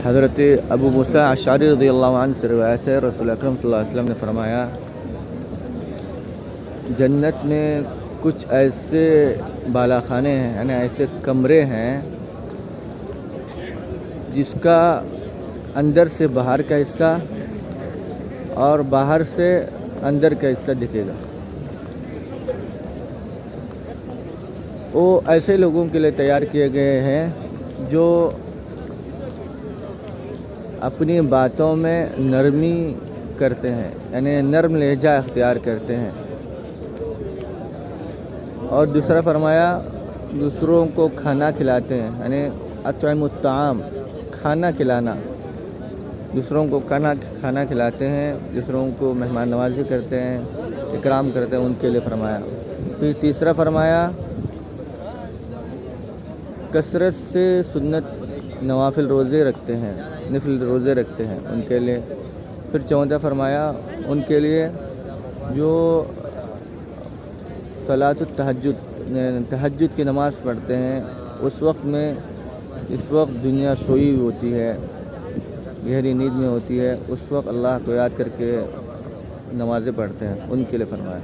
حضرت ابو موسیٰ اشعری رضی اللہ عنہ سے روایت ہے، رسول اکرم صلی اللہ علیہ وسلم نے فرمایا جنت میں کچھ ایسے بالا خانے ہیں، یعنی ایسے کمرے ہیں جس کا اندر سے باہر کا حصہ اور باہر سے اندر کا حصہ دکھے گا۔ وہ ایسے لوگوں کے لیے تیار کیے گئے ہیں جو اپنی باتوں میں نرمی کرتے ہیں، یعنی نرم لہجہ اختیار کرتے ہیں۔ اور دوسرا فرمایا دوسروں کو کھانا کھلاتے ہیں، یعنی اطعموا الطعام، کھانا کھلانا، دوسروں کو کھانا کھلاتے ہیں، دوسروں کو مہمان نوازی کرتے ہیں، اکرام کرتے ہیں، ان کے لیے فرمایا۔ پھر تیسرا فرمایا کثرت سے سنت نوافل روزے رکھتے ہیں، نفل روزے رکھتے ہیں، ان کے لیے۔ پھر چوتھا فرمایا ان کے لیے جو صلاۃ تہجد کی نماز پڑھتے ہیں، اس وقت دنیا سوئی ہوئی ہوتی ہے، گہری نیند میں ہوتی ہے، اس وقت اللہ کو یاد کر کے نمازیں پڑھتے ہیں، ان کے لیے فرمایا۔